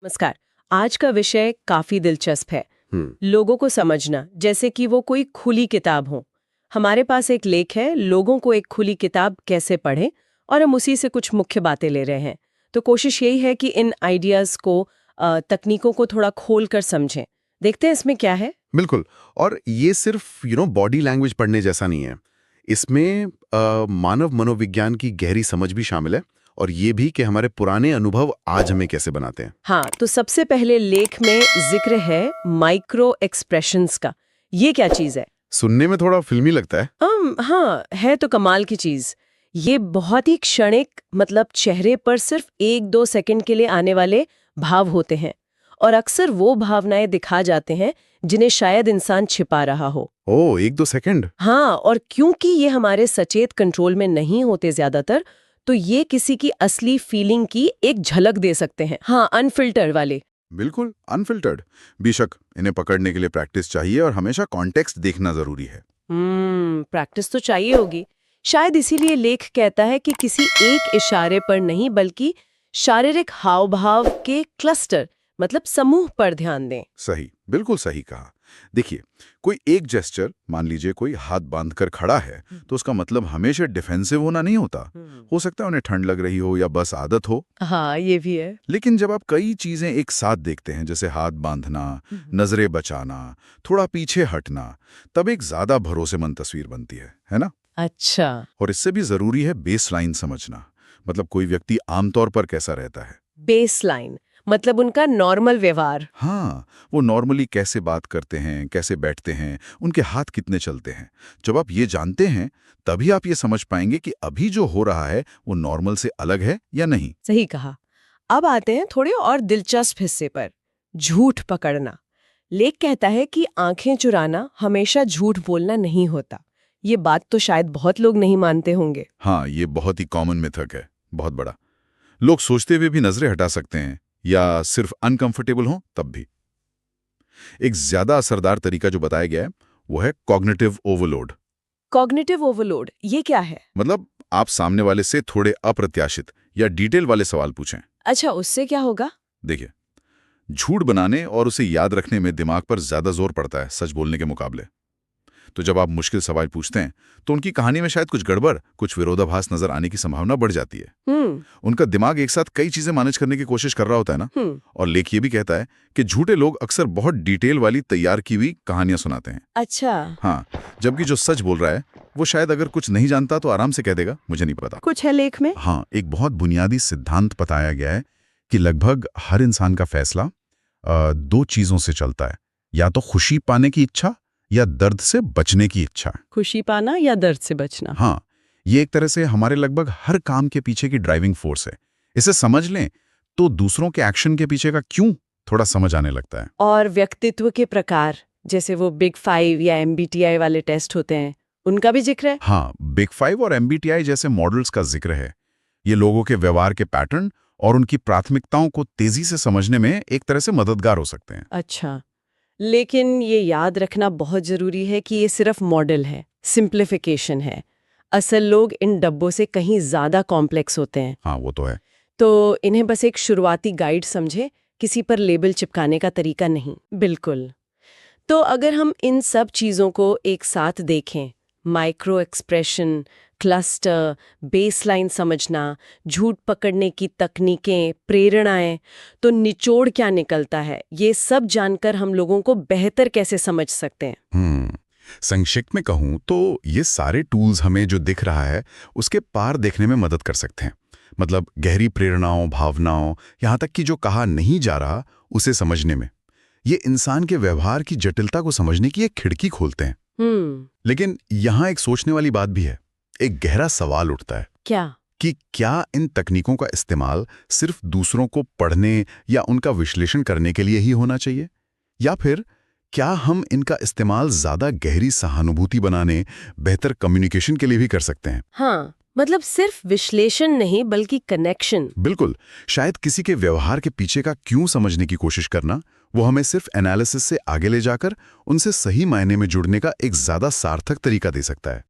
नमस्कार। आज का विषय काफी दिलचस्प है। हम्म। लोगों को समझना, जैसे कि वो कोई खुली किताब हो। हमारे पास एक लेख है, लोगों को एक खुली किताब कैसे पढ़ें, और हम उसी से कुछ मुख्य बातें ले रहे हैं। तो कोशिश यही है कि इन आइडियाज को, तकनीकों को थोड़ा खोल कर समझें। देखते हैं इसमें क्या है। बिल्कुल। और ये सिर्फ बॉडी लैंग्वेज पढ़ने जैसा नहीं है। इसमें मानव मनोविज्ञान की गहरी समझ भी शामिल है, और ये भी कि हमारे पुराने अनुभव आज हमें कैसे बनाते हैं। हाँ, तो सबसे पहले लेख में जिक्र है माइक्रो एक्सप्रेशंस का। ये क्या चीज है? सुनने में थोड़ा फिल्मी लगता है। हाँ, है तो कमाल की चीज। ये बहुत ही क्षणिक, मतलब चेहरे पर सिर्फ 1-2 सेकंड के लिए आने वाले भाव होते हैं, और अक्सर वो भावनाएं दिखा जाते हैं जिन्हें शायद इंसान छिपा रहा हो। ओ, 1-2 सेकंड। हाँ, और क्योंकि ये हमारे सचेत कंट्रोल में नहीं होते ज्यादातर, तो ये किसी की असली फीलिंग की एक झलक दे सकते हैं। हाँ, अनफिल्टर वाले। बिल्कुल अनफिल्टर्ड। बेशक इन्हें पकड़ने के लिए प्रैक्टिस चाहिए, और हमेशा कॉन्टेक्स्ट देखना जरूरी है। प्रैक्टिस तो चाहिए होगी। शायद इसीलिए लेख कहता है कि किसी एक इशारे पर नहीं, बल्कि शारीरिक हाव भाव के क्लस्टर, मतलब समूह पर ध्यान दें। सही, बिल्कुल सही कहा। देखिए, कोई एक जेस्चर, मान लीजिए कोई हाथ बांधकर खड़ा है, तो उसका मतलब हमेशा डिफेंसिव होना नहीं होता। हो सकता है उन्हें ठंड लग रही हो या बस आदत हो। हाँ, ये भी है। लेकिन जब आप कई चीजें एक साथ देखते हैं, जैसे हाथ बांधना, नजरें बचाना, थोड़ा पीछे हटना, तब एक ज्यादा भरोसेमंद तस्वीर बनती है ना? अच्छा। और इससे भी जरूरी है बेसलाइन समझना। मतलब कोई व्यक्ति आमतौर पर कैसा रहता है। बेसलाइन मतलब उनका नॉर्मल व्यवहार। हाँ, वो नॉर्मली कैसे बात करते हैं, कैसे बैठते हैं, उनके हाथ कितने चलते हैं। जब आप ये जानते हैं, तभी आप ये समझ पाएंगे कि अभी जो हो रहा है वो नॉर्मल से अलग है या नहीं। सही कहा। अब आते हैं थोड़े और दिलचस्प हिस्से पर, झूठ पकड़ना। लेख कहता है कि आंखें चुराना हमेशा झूठ बोलना नहीं होता। ये बात तो शायद बहुत लोग नहीं मानते होंगे। हाँ, ये बहुत ही कॉमन मिथक है, बहुत बड़ा। लोग सोचते हुए भी नजरें हटा सकते हैं, या सिर्फ अनकंफर्टेबल हो तब भी। एक ज्यादा असरदार तरीका जो बताया गया है वो है कॉग्निटिव ओवरलोड। कॉग्निटिव ओवरलोड, ये क्या है? मतलब आप सामने वाले से थोड़े अप्रत्याशित या डिटेल वाले सवाल पूछें। अच्छा, उससे क्या होगा? देखिए, झूठ बनाने और उसे याद रखने में दिमाग पर ज्यादा जोर पड़ता है सच बोलने के मुकाबले। तो जब आप मुश्किल सवाल पूछते हैं, तो उनकी कहानी में शायद कुछ गड़बड़, कुछ विरोधाभास नजर आने की संभावना बढ़ जाती है। उनका दिमाग एक साथ कई चीजें मैनेज करने की कोशिश कर रहा होता है ना। और लेख ये भी कहता है कि झूठे लोग अक्सर बहुत डिटेल वाली तैयार की हुई कहानियां सुनाते हैं। अच्छा। हाँ, जबकि जो सच बोल रहा है वो शायद अगर कुछ नहीं जानता तो आराम से कह देगा, मुझे नहीं पता। कुछ है लेख में? हाँ, एक बहुत बुनियादी सिद्धांत बताया गया है कि लगभग हर इंसान का फैसला दो चीजों से चलता है, या तो खुशी पाने की इच्छा या दर्द से बचने की इच्छा। खुशी पाना या दर्द से बचना? हाँ, ये एक तरह से हमारे लगभग हर काम के पीछे की ड्राइविंग फोर्स है। इसे समझ लें तो दूसरों के एक्शन के पीछे का क्यों थोड़ा समझ आने लगता है। और व्यक्तित्व के प्रकार, जैसे वो बिग 5 या MBTI वाले टेस्ट होते हैं, उनका भी जिक्र है? हाँ, बिग 5 और MBTI जैसे मॉडल्स का जिक्र है। ये लोगों के व्यवहार के पैटर्न और उनकी प्राथमिकताओं को तेजी से समझने में एक तरह से मददगार हो सकते हैं। अच्छा, लेकिन ये याद रखना बहुत जरूरी है कि ये सिर्फ मॉडल है, सिंप्लीफिकेशन है। असल लोग इन डब्बों से कहीं ज्यादा कॉम्प्लेक्स होते हैं। हाँ, वो तो है। तो इन्हें बस एक शुरुआती गाइड समझे, किसी पर लेबल चिपकाने का तरीका नहीं। बिल्कुल। तो अगर हम इन सब चीजों को एक साथ देखें, माइक्रो एक्सप्रेशन, क्लस्टर, बेसलाइन समझना, झूठ पकड़ने की तकनीकें, प्रेरणाएं, तो निचोड़ क्या निकलता है? ये सब जानकर हम लोगों को बेहतर कैसे समझ सकते हैं? संक्षिप्त में कहूँ तो ये सारे टूल्स हमें जो दिख रहा है उसके पार देखने में मदद कर सकते हैं। मतलब गहरी प्रेरणाओं, भावनाओं, यहाँ तक कि जो कहा नहीं जा रहा उसे समझने में। ये इंसान के व्यवहार की जटिलता को समझने की एक खिड़की खोलते हैं। लेकिन यहाँ एक सोचने वाली बात भी है। एक गहरा सवाल उठता है। क्या? कि क्या इन तकनीकों का इस्तेमाल सिर्फ दूसरों को पढ़ने या उनका विश्लेषण करने के लिए ही होना चाहिए, या फिर क्या हम इनका इस्तेमाल ज्यादा गहरी सहानुभूति बनाने, बेहतर कम्युनिकेशन के लिए भी कर सकते हैं? हाँ, मतलब सिर्फ विश्लेषण नहीं, बल्कि कनेक्शन। बिल्कुल। शायद किसी के व्यवहार के पीछे का क्यों समझने की कोशिश करना, वो हमें सिर्फ एनालिसिस से आगे ले जाकर उनसे सही मायने में जुड़ने का एक ज्यादा सार्थक तरीका दे सकता है।